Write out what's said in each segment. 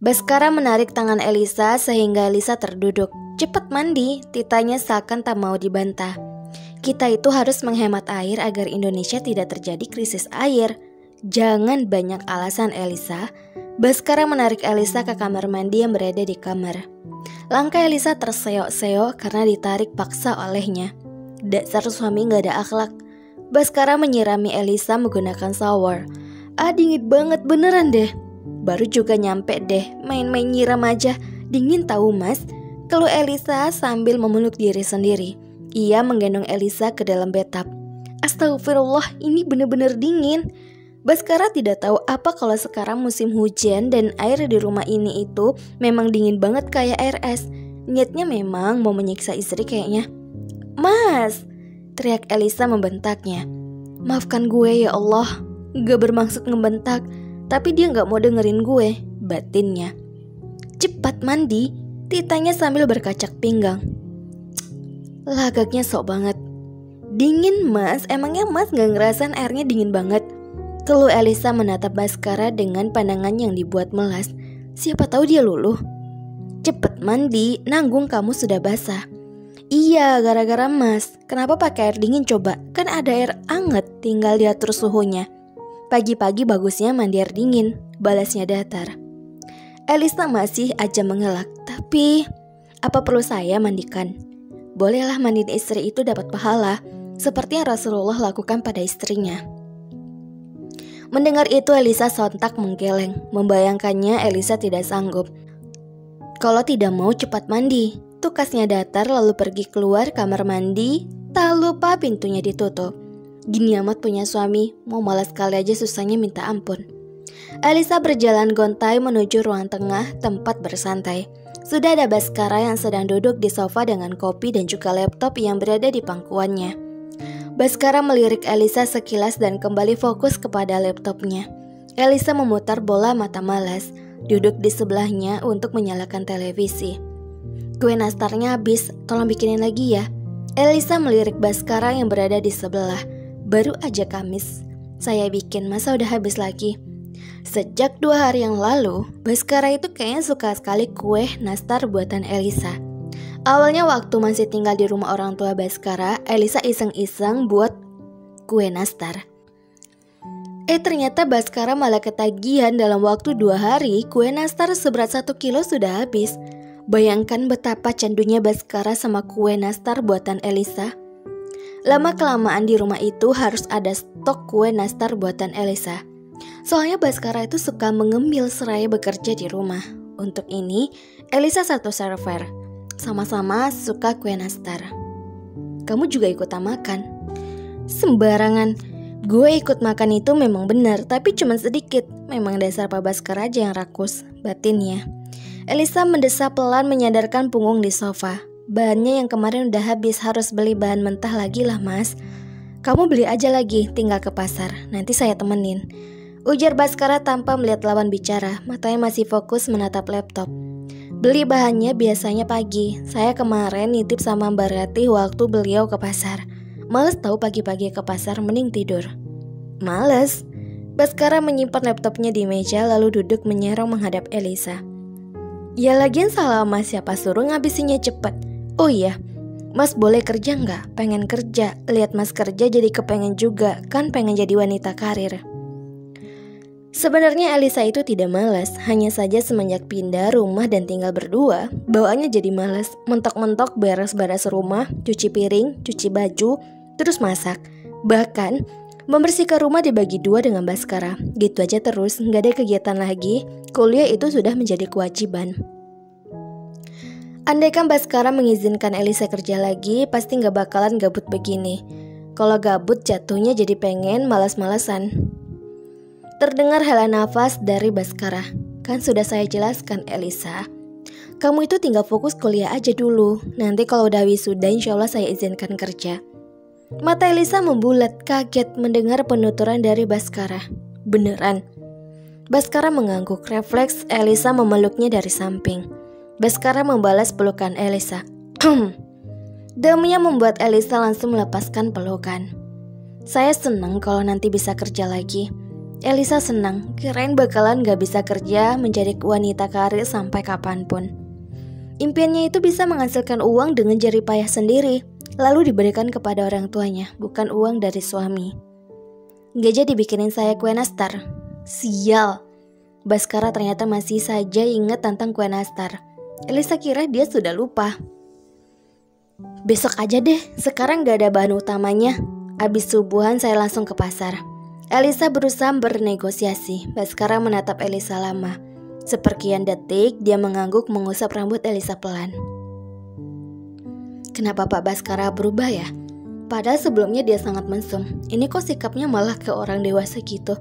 Baskara menarik tangan Elisa sehingga Elisa terduduk. "Cepat mandi," titanya seakan tak mau dibantah. "Kita itu harus menghemat air agar Indonesia tidak terjadi krisis air." "Jangan banyak alasan, Elisa." Baskara menarik Elisa ke kamar mandi yang berada di kamar. Langkah Elisa terseok-seok karena ditarik paksa olehnya. Dasar suami gak ada akhlak. Baskara menyirami Elisa menggunakan shower. Dingin banget beneran deh. Baru juga nyampe deh, main-main nyiram aja. Dingin tahu mas, keluh Elisa sambil memeluk diri sendiri. Ia menggendong Elisa ke dalam bathtub. Astagfirullah, ini bener-bener dingin. Baskara tidak tahu apa kalau sekarang musim hujan dan air di rumah ini itu memang dingin banget kayak air es. Niatnya memang mau menyiksa istri kayaknya. "Mas!" teriak Elisa membentaknya. "Maafkan gue ya Allah, gak bermaksud ngebentak. Tapi dia gak mau dengerin gue," batinnya. "Cepat mandi," titanya sambil berkacak pinggang. Lagaknya sok banget. "Dingin mas, emangnya mas gak ngerasain airnya dingin banget?" Keluh Elisa menatap Baskara dengan pandangan yang dibuat melas. Siapa tahu dia luluh. "Cepet mandi, nanggung kamu sudah basah." "Iya, gara-gara mas. Kenapa pakai air dingin coba? Kan ada air anget, tinggal diatur suhunya." "Pagi-pagi bagusnya mandi air dingin," balasnya datar. Elisa masih aja mengelak. "Tapi, apa perlu saya mandikan?" "Bolehlah mandiin istri itu dapat pahala, seperti yang Rasulullah lakukan pada istrinya." Mendengar itu Elisa sontak menggeleng. Membayangkannya Elisa tidak sanggup. Kalau tidak mau cepat mandi, tukasnya datar lalu pergi keluar kamar mandi. Tak lupa pintunya ditutup. Gini amat punya suami, mau malas sekali aja susahnya minta ampun. Elisa berjalan gontai menuju ruang tengah tempat bersantai. Sudah ada Baskara yang sedang duduk di sofa dengan kopi dan juga laptop yang berada di pangkuannya. Baskara melirik Elisa sekilas dan kembali fokus kepada laptopnya. Elisa memutar bola mata malas, duduk di sebelahnya untuk menyalakan televisi. "Kue nastarnya habis, tolong bikinin lagi ya." Elisa melirik Baskara yang berada di sebelah. "Baru aja Kamis saya bikin, masa udah habis lagi?" Sejak 2 hari yang lalu, Baskara itu kayaknya suka sekali kue nastar buatan Elisa. Awalnya waktu masih tinggal di rumah orang tua Baskara, Elisa iseng-iseng buat kue nastar. Ternyata Baskara malah ketagihan. Dalam waktu 2 hari, kue nastar seberat 1 kilo sudah habis. Bayangkan betapa candunya Baskara sama kue nastar buatan Elisa. Lama-kelamaan di rumah itu harus ada stok kue nastar buatan Elisa. Soalnya Baskara itu suka mengemil seraya bekerja di rumah. Untuk ini, Elisa satu server. Sama-sama suka kue nastar. "Kamu juga ikutan makan?" "Sembarangan. Gue ikut makan itu memang benar, tapi cuma sedikit. Memang dasar Pak Baskara aja yang rakus," batinnya. Elisa mendesah pelan menyadarkan punggung di sofa. "Bahannya yang kemarin udah habis, harus beli bahan mentah lagi lah mas." "Kamu beli aja lagi, tinggal ke pasar, nanti saya temenin," ujar Baskara tanpa melihat lawan bicara. Matanya masih fokus menatap laptop. "Beli bahannya biasanya pagi. Saya kemarin nitip sama Mbak Ratih waktu beliau ke pasar. Males tahu pagi-pagi ke pasar, mending tidur." "Males?" Baskara menyimpan laptopnya di meja lalu duduk menyerong menghadap Elisa. "Ya lagian salah mas, siapa suruh ngabisinnya cepet? Oh iya, mas boleh kerja nggak? Pengen kerja. Lihat mas kerja jadi kepengen juga, kan pengen jadi wanita karir." Sebenarnya Elisa itu tidak malas, hanya saja semenjak pindah rumah dan tinggal berdua, bawaannya jadi malas. Mentok-mentok beres-beres rumah, cuci piring, cuci baju, terus masak. Bahkan membersihkan rumah dibagi 2 dengan Baskara. Gitu aja terus, gak ada kegiatan lagi. Kuliah itu sudah menjadi kewajiban. Andaikan Baskara mengizinkan Elisa kerja lagi, pasti gak bakalan gabut begini. Kalau gabut jatuhnya jadi pengen malas-malasan. Terdengar hela nafas dari Baskara. "Kan sudah saya jelaskan Elisa, kamu itu tinggal fokus kuliah aja dulu. Nanti kalau udah wisuda insya Allah saya izinkan kerja." Mata Elisa membulat kaget mendengar penuturan dari Baskara. "Beneran?" Baskara mengangguk. Refleks Elisa memeluknya dari samping. Baskara membalas pelukan Elisa. Damnya membuat Elisa langsung melepaskan pelukan. Saya senang kalau nanti bisa kerja lagi. Elisa senang, kirain bakalan gak bisa kerja menjadi wanita karir sampai kapanpun. Impiannya itu bisa menghasilkan uang dengan jerih payah sendiri, lalu diberikan kepada orang tuanya, bukan uang dari suami. Gak jadi bikinin saya kue nastar. Sial. Baskara ternyata masih saja ingat tentang kue nastar. Elisa kira dia sudah lupa. Besok aja deh, sekarang gak ada bahan utamanya. Abis subuhan saya langsung ke pasar. Elisa berusaha bernegosiasi. Baskara menatap Elisa lama. Seperkian detik dia mengangguk mengusap rambut Elisa pelan. Kenapa Pak Baskara berubah ya? Padahal sebelumnya dia sangat mesum. Ini kok sikapnya malah ke orang dewasa gitu.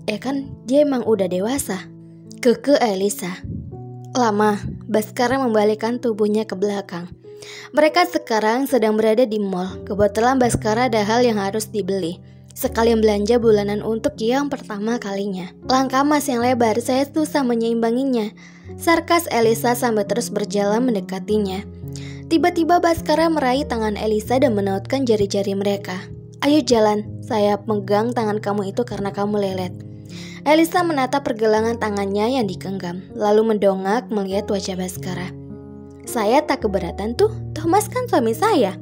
Kan dia emang udah dewasa. Keke Elisa. Lama, Baskara membalikkan tubuhnya ke belakang. Mereka sekarang sedang berada di mall. Kebetulan Baskara ada hal yang harus dibeli. Sekalian belanja bulanan untuk yang pertama kalinya. Langkah Mas yang lebar, saya susah menyeimbanginya. Sarkas Elisa sambil terus berjalan mendekatinya. Tiba-tiba Baskara meraih tangan Elisa dan menautkan jari-jari mereka. Ayo jalan, saya pegang tangan kamu itu karena kamu lelet. Elisa menatap pergelangan tangannya yang digenggam, lalu mendongak melihat wajah Baskara. Saya tak keberatan tuh, Thomas kan suami saya.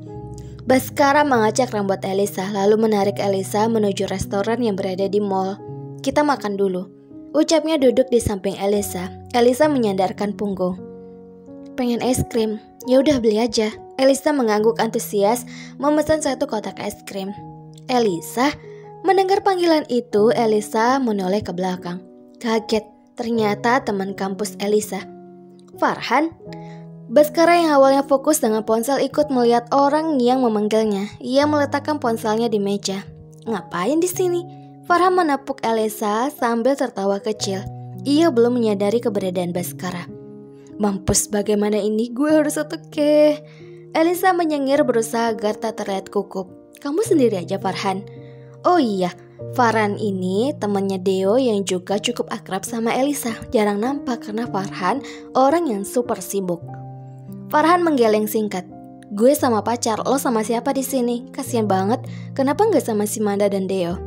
Baskara mengacak rambut Elisa, lalu menarik Elisa menuju restoran yang berada di mall. Kita makan dulu, ucapnya duduk di samping Elisa. Elisa menyandarkan punggung. Pengen es krim, ya udah beli aja. Elisa mengangguk antusias, memesan 1 kotak es krim. Elisa, mendengar panggilan itu, Elisa menoleh ke belakang. Kaget, ternyata teman kampus Elisa. Farhan? Baskara yang awalnya fokus dengan ponsel ikut melihat orang yang memanggilnya. Ia meletakkan ponselnya di meja. Ngapain di sini? Farhan menepuk Elisa sambil tertawa kecil. Ia belum menyadari keberadaan Baskara. Mampus, bagaimana ini? Gue harus oke. Elisa menyengir berusaha agar tak terlihat gugup. Kamu sendiri aja Farhan. Oh iya, Farhan ini temannya Deo yang juga cukup akrab sama Elisa. Jarang nampak karena Farhan orang yang super sibuk. Farhan menggeleng singkat. Gue sama pacar, lo sama siapa di sini? Kasian banget, kenapa nggak sama si Manda dan Deo?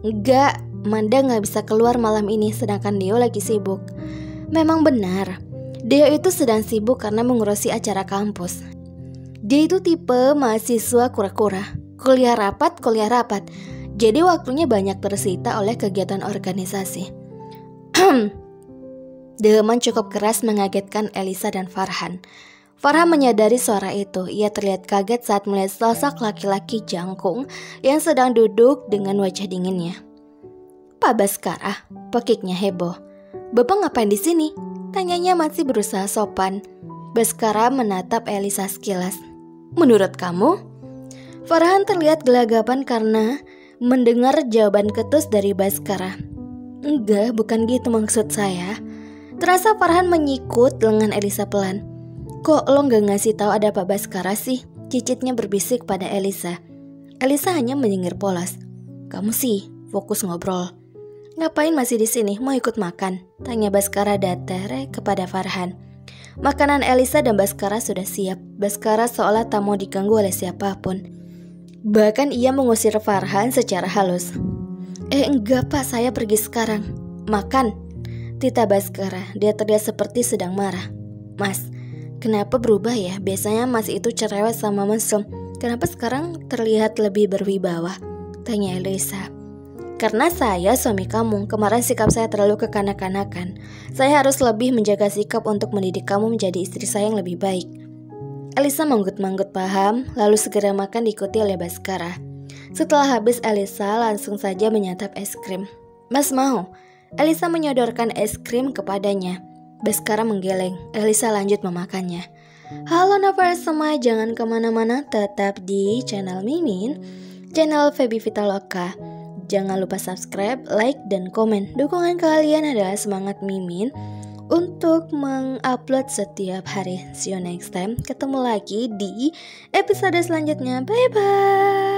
Enggak, Manda nggak bisa keluar malam ini, sedangkan Deo lagi sibuk. Memang benar, Deo itu sedang sibuk karena mengurusi acara kampus. Dia itu tipe mahasiswa kura-kura, kuliah rapat. Jadi waktunya banyak tersita oleh kegiatan organisasi. Delman cukup keras mengagetkan Elisa dan Farhan. Farhan menyadari suara itu. Ia terlihat kaget saat melihat sosok laki-laki jangkung yang sedang duduk dengan wajah dinginnya. Pak Baskara, pekiknya heboh. Bapak ngapain di sini? Tanyanya masih berusaha sopan. Baskara menatap Elisa sekilas. Menurut kamu? Farhan terlihat gelagapan karena mendengar jawaban ketus dari Baskara. Enggak, bukan gitu maksud saya. Terasa Farhan menyikut lengan Elisa pelan. Kok lo gak ngasih tahu ada Pak Baskara sih? Cicitnya berbisik pada Elisa. Elisa hanya menyengir polos. Kamu sih fokus ngobrol. Ngapain masih di sini? Mau ikut makan? Tanya Baskara datar kepada Farhan. Makanan Elisa dan Baskara sudah siap. Baskara seolah tak mau diganggu oleh siapapun. Bahkan ia mengusir Farhan secara halus. Enggak Pak, saya pergi sekarang. Makan, tita Baskara. Dia terlihat seperti sedang marah. Mas, kenapa berubah ya? Biasanya Mas itu cerewet sama mesum. Kenapa sekarang terlihat lebih berwibawa? Tanya Elisa. Karena saya suami kamu. Kemarin sikap saya terlalu kekanak-kanakan. Saya harus lebih menjaga sikap untuk mendidik kamu menjadi istri saya yang lebih baik. Elisa manggut-manggut paham, lalu segera makan diikuti oleh Baskara. Setelah habis, Elisa langsung saja menyantap es krim. Mas mau? Elisa menyodorkan es krim kepadanya. Baskara menggeleng. Elisa lanjut memakannya. Halo Nafas semua, jangan kemana-mana, tetap di channel Mimin, channel Feby Vitaloka. Jangan lupa subscribe, like, dan komen. Dukungan kalian adalah semangat Mimin untuk mengupload setiap hari. See you next time. Ketemu lagi di episode selanjutnya. Bye bye.